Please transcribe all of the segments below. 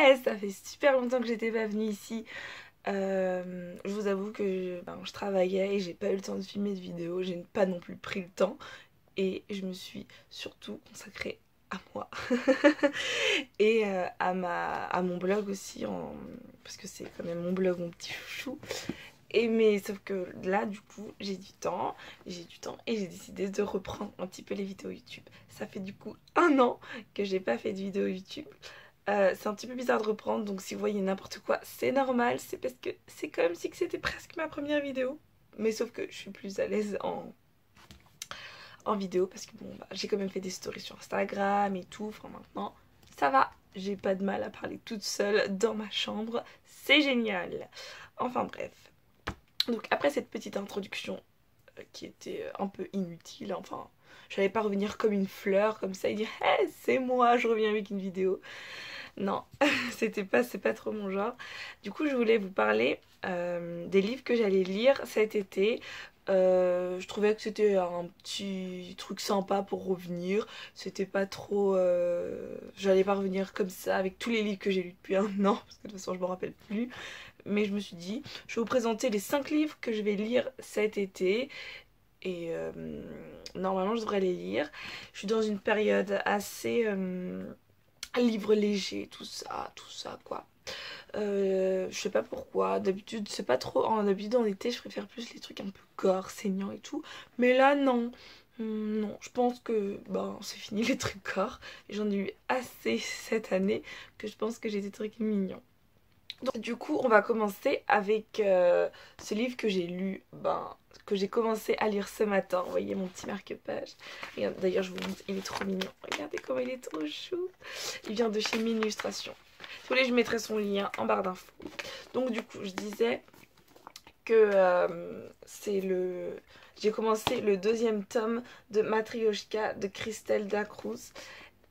Yes, ça fait super longtemps que j'étais pas venue ici. Je vous avoue que je travaillais et j'ai pas eu le temps de filmer de vidéo. J'ai pas non plus pris le temps et je me suis surtout consacrée à moi et à mon blog aussi parce que c'est quand même mon blog, mon petit chouchou. Et mais sauf que là du coup j'ai du temps et j'ai décidé de reprendre un petit peu les vidéos YouTube. Ça fait du coup 1 an que j'ai pas fait de vidéo YouTube. C'est un petit peu bizarre de reprendre, donc si vous voyez n'importe quoi, c'est normal, c'est parce que c'est comme si c'était presque ma première vidéo. Mais sauf que je suis plus à l'aise en vidéo parce que bon, j'ai quand même fait des stories sur Instagram et tout. Enfin maintenant, ça va, j'ai pas de mal à parler toute seule dans ma chambre, c'est génial. Enfin bref. Donc après cette petite introduction qui était un peu inutile, enfin, j'allais pas revenir comme une fleur comme ça et dire hey, c'est moi, je reviens avec une vidéo. Non, c'est pas trop mon genre. Du coup, je voulais vous parler des livres que j'allais lire cet été. Je trouvais que c'était un petit truc sympa pour revenir. C'était pas trop... J'allais pas revenir comme ça avec tous les livres que j'ai lus depuis 1 an, parce que de toute façon je me rappelle plus. Mais je me suis dit, je vais vous présenter les 5 livres que je vais lire cet été. Et normalement je devrais les lire. Je suis dans une période assez... livres légers, tout ça quoi. Je sais pas pourquoi, d'habitude c'est pas trop, d'habitude en été je préfère plus les trucs un peu gore, saignants et tout, mais là non. Non, je pense que c'est fini les trucs gore, j'en ai eu assez cette année que je pense que j'ai des trucs mignons. Donc du coup on va commencer avec ce livre que j'ai lu, que j'ai commencé à lire ce matin. Vous voyez mon petit marque-page. D'ailleurs je vous montre, il est trop mignon. Regardez comment il est trop chou. Il vient de chez Minillustration. Si vous voulez je mettrai son lien en barre d'infos. Donc du coup je disais que j'ai commencé le 2e tome de Matryoshka de Christelle Dacruz.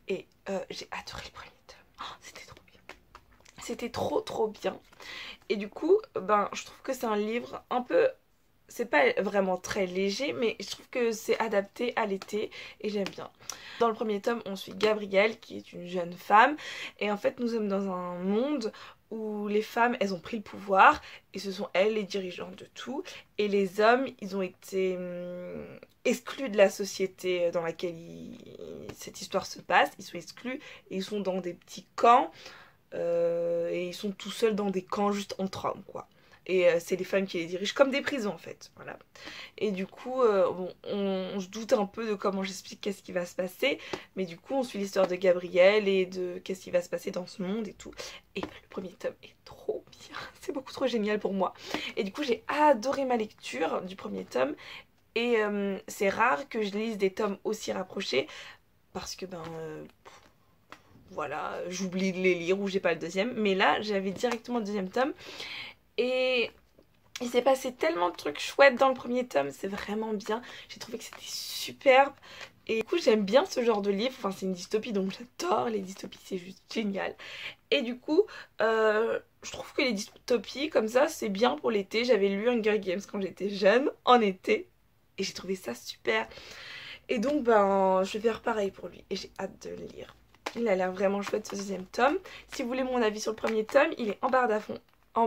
Et j'ai adoré le premier tome. Oh, c'était trop bien. C'était trop bien. Et du coup, je trouve que c'est un livre un peu... C'est pas vraiment très léger, mais je trouve que c'est adapté à l'été et j'aime bien. Dans le premier tome, on suit Gabrielle, qui est une jeune femme. Et en fait, nous sommes dans un monde où les femmes, elles ont pris le pouvoir. Et ce sont elles les dirigeantes de tout. Et les hommes, ils ont été exclus de la société dans laquelle cette histoire se passe. Ils sont exclus et ils sont dans des petits camps. Et ils sont tout seuls dans des camps juste entre hommes quoi. Et c'est les femmes qui les dirigent comme des prisons en fait, voilà. Et du coup on se doute un peu de comment j'explique qu'est-ce qui va se passer, mais du coup on suit l'histoire de Gabrielle et de qu'est-ce qui va se passer dans ce monde et tout. Et le premier tome est trop bien, c'est beaucoup trop génial pour moi. Et du coup j'ai adoré ma lecture du premier tome. Et c'est rare que je lise des tomes aussi rapprochés parce que voilà, j'oublie de les lire ou j'ai pas le deuxième. Mais là, j'avais directement le 2e tome. Et il s'est passé tellement de trucs chouettes dans le premier tome, c'est vraiment bien. J'ai trouvé que c'était superbe. Et du coup, j'aime bien ce genre de livre. Enfin, c'est une dystopie, donc j'adore les dystopies, c'est juste génial. Et du coup, je trouve que les dystopies comme ça, c'est bien pour l'été. J'avais lu Hunger Games quand j'étais jeune, en été. Et j'ai trouvé ça super. Et donc, je vais faire pareil pour lui. Et j'ai hâte de le lire. Il a l'air vraiment chouette ce 2e tome. Si vous voulez mon avis sur le premier tome, il est en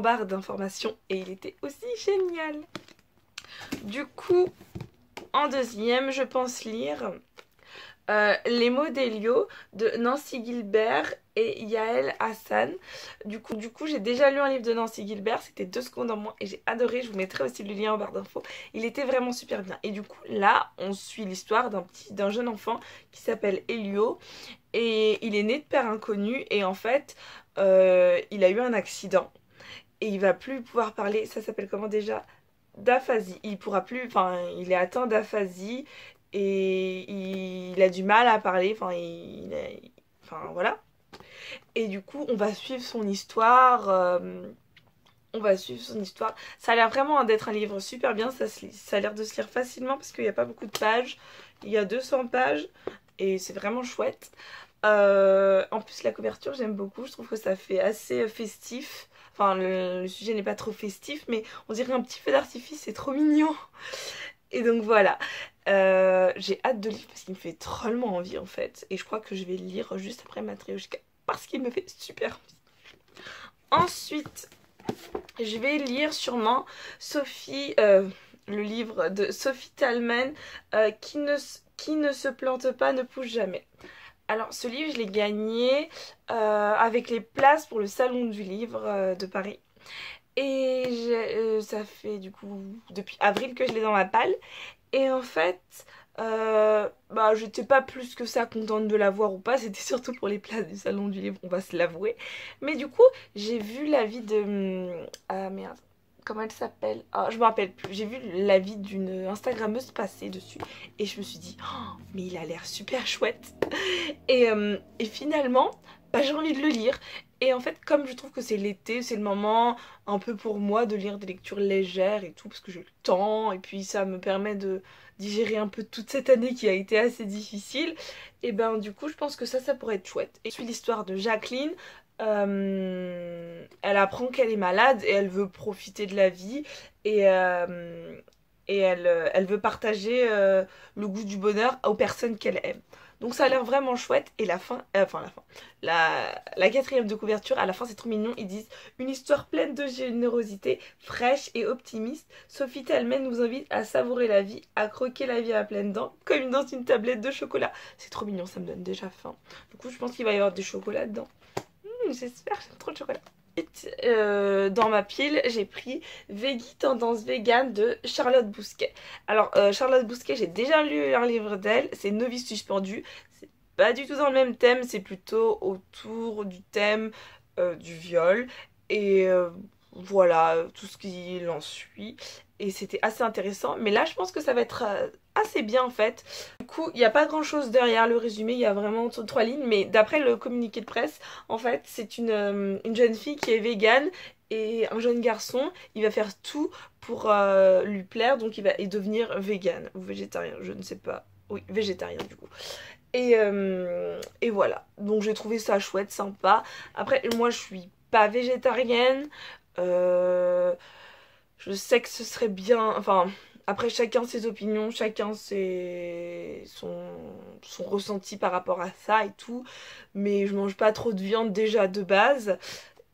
barre d'informations et il était aussi génial. Du coup, en 2e, je pense lire Les mots d'Elio de Nancy Gilbert et Yael Hassan. Du coup j'ai déjà lu un livre de Nancy Gilbert, c'était 2 secondes en moins et j'ai adoré. Je vous mettrai aussi le lien en barre d'infos. Il était vraiment super bien. Et du coup là, on suit l'histoire d'un jeune enfant qui s'appelle Elio. Et il est né de père inconnu et en fait, il a eu un accident. Et il va plus pouvoir parler, ça s'appelle comment déjà? D'aphasie. Il pourra plus, il est atteint d'aphasie et il a du mal à parler, voilà. Et du coup, on va suivre son histoire. Ça a l'air vraiment d'être un livre super bien, ça a l'air de se lire facilement parce qu'il n'y a pas beaucoup de pages. Il y a 200 pages et c'est vraiment chouette. En plus la couverture j'aime beaucoup, je trouve que ça fait assez festif. Enfin le sujet n'est pas trop festif mais on dirait un petit feu d'artifice, c'est trop mignon. Et donc voilà, j'ai hâte de lire parce qu'il me fait drôlement envie en fait. Et je crois que je vais le lire juste après Matryoshka parce qu'il me fait super envie. Ensuite, je vais lire sûrement Sophie, le livre de Sophie Thalmann, qui ne se plante pas, ne pousse jamais. Alors ce livre, je l'ai gagné avec les places pour le salon du livre de Paris. Et ça fait du coup depuis avril que je l'ai dans ma palle. Et en fait, j'étais pas plus que ça contente de l'avoir ou pas. C'était surtout pour les places du salon du livre, on va se l'avouer. Mais du coup, j'ai vu l'avis de... Ah merde, comment elle s'appelle? Ah, je me rappelle plus. J'ai vu l'avis d'une Instagrammeuse passer dessus. Et je me suis dit, oh, mais il a l'air super chouette. Et finalement, j'ai envie de le lire. Et en fait, comme je trouve que c'est l'été, c'est le moment un peu pour moi de lire des lectures légères et tout, parce que j'ai le temps, et puis ça me permet de digérer un peu toute cette année qui a été assez difficile. Et ben du coup, je pense que ça pourrait être chouette. Et je suis l'histoire de Jacqueline. Elle apprend qu'elle est malade et elle veut profiter de la vie. Et elle veut partager le goût du bonheur aux personnes qu'elle aime. Donc ça a l'air vraiment chouette. Et la fin, la quatrième de couverture, à la fin c'est trop mignon. Ils disent une histoire pleine de générosité, fraîche et optimiste. Sophie Thalmann nous invite à savourer la vie, à croquer la vie à pleines dents, comme dans une tablette de chocolat. C'est trop mignon, ça me donne déjà faim. Du coup je pense qu'il va y avoir des chocolats dedans. J'espère, j'aime trop le chocolat. Dans ma pile, j'ai pris Veggie Tendance Vegan de Charlotte Bousquet. Alors, Charlotte Bousquet, j'ai déjà lu un livre d'elle, c'est Novice suspendu. C'est pas du tout dans le même thème, c'est plutôt autour du thème du viol. Et voilà, tout ce qui en suit. Et c'était assez intéressant. Mais là, je pense que ça va être assez bien en fait. Du coup, il n'y a pas grand chose derrière le résumé, il y a vraiment 3 lignes. Mais d'après le communiqué de presse, en fait, c'est une jeune fille qui est végane et un jeune garçon. Il va faire tout pour lui plaire, donc il va devenir végane ou végétarien, je ne sais pas. Oui, végétarien du coup. Et voilà, donc j'ai trouvé ça chouette, sympa. Après, moi je suis pas végétarienne. Je sais que ce serait bien, enfin, après chacun ses opinions, chacun son ressenti par rapport à ça et tout, mais je mange pas trop de viande déjà de base.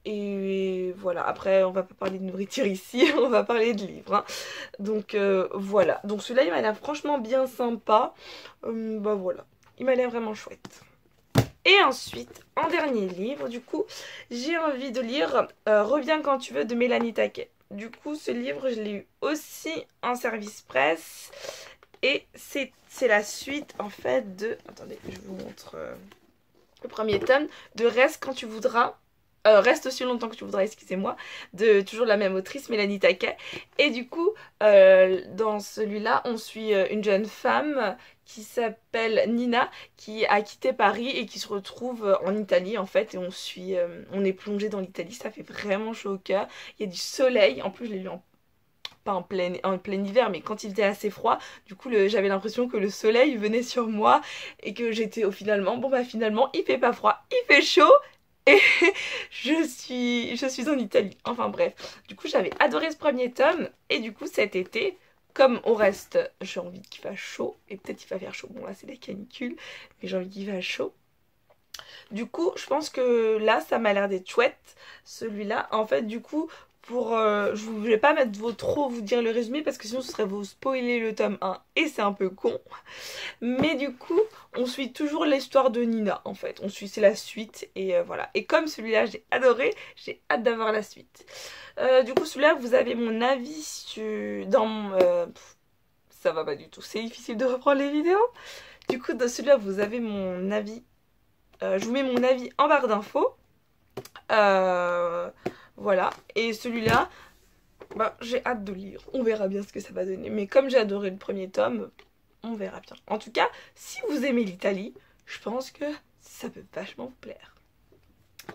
Et voilà, après on va pas parler de nourriture ici, on va parler de livres, hein. Donc voilà, donc celui-là il m'a l'air franchement bien sympa. Voilà, il m'a l'air vraiment chouette. Et ensuite, en dernier livre, du coup, j'ai envie de lire Reviens quand tu veux de Mélanie Taquet. Du coup, ce livre, je l'ai eu aussi en service presse. Et c'est la suite, en fait, de... Attendez, je vous montre le premier tome. De Reste quand tu voudras. Reste aussi longtemps que tu voudras, excusez-moi. De toujours la même autrice, Mélanie Taquet. Et du coup, dans celui-là, on suit une jeune femme qui s'appelle Nina, qui a quitté Paris et qui se retrouve en Italie en fait. Et on est plongé dans l'Italie, ça fait vraiment chaud au cœur. Il y a du soleil, en plus je l'ai lu pas en plein hiver, mais quand il était assez froid, du coup j'avais l'impression que le soleil venait sur moi et que j'étais finalement, finalement il fait pas froid, il fait chaud. Et je suis en Italie. Enfin bref. Du coup j'avais adoré ce premier tome. Et du coup cet été, comme on reste, j'ai envie qu'il fasse chaud. Et peut-être il va faire chaud. Bon là c'est la canicule. Mais j'ai envie qu'il fasse chaud. Du coup je pense que là ça m'a l'air d'être chouette. Celui-là. En fait du coup je ne vais pas trop vous dire le résumé parce que sinon ce serait vous spoiler le tome 1 et c'est un peu con. Mais du coup, on suit toujours l'histoire de Nina en fait. C'est la suite et voilà. Et comme celui-là j'ai adoré, j'ai hâte d'avoir la suite. Du coup, celui-là, vous avez mon avis ça va pas du tout. C'est difficile de reprendre les vidéos. Du coup, dans celui-là, vous avez mon avis. Je vous mets mon avis en barre d'infos. Voilà. Et celui-là, j'ai hâte de lire. On verra bien ce que ça va donner. Mais comme j'ai adoré le premier tome, on verra bien. En tout cas, si vous aimez l'Italie, je pense que ça peut vachement vous plaire.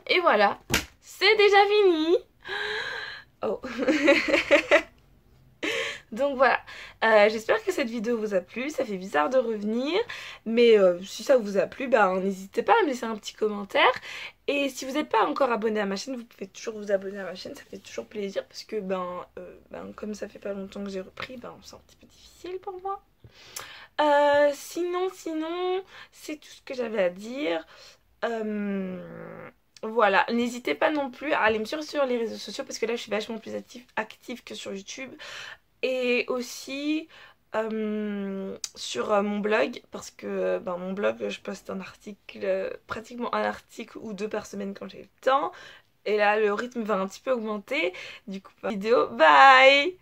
Et voilà, c'est déjà fini. Oh. Donc voilà, j'espère que cette vidéo vous a plu, ça fait bizarre de revenir, mais si ça vous a plu, n'hésitez pas à me laisser un petit commentaire. Et si vous n'êtes pas encore abonné à ma chaîne, vous pouvez toujours vous abonner à ma chaîne, ça fait toujours plaisir, parce que comme ça fait pas longtemps que j'ai repris, c'est un petit peu difficile pour moi. Sinon, c'est tout ce que j'avais à dire. Voilà, n'hésitez pas non plus à aller me suivre sur les réseaux sociaux parce que là je suis vachement plus active que sur YouTube. Et aussi sur mon blog parce que mon blog je poste un article, pratiquement un article ou deux par semaine quand j'ai le temps. Et là le rythme va un petit peu augmenter. Du coup, vidéo, bye!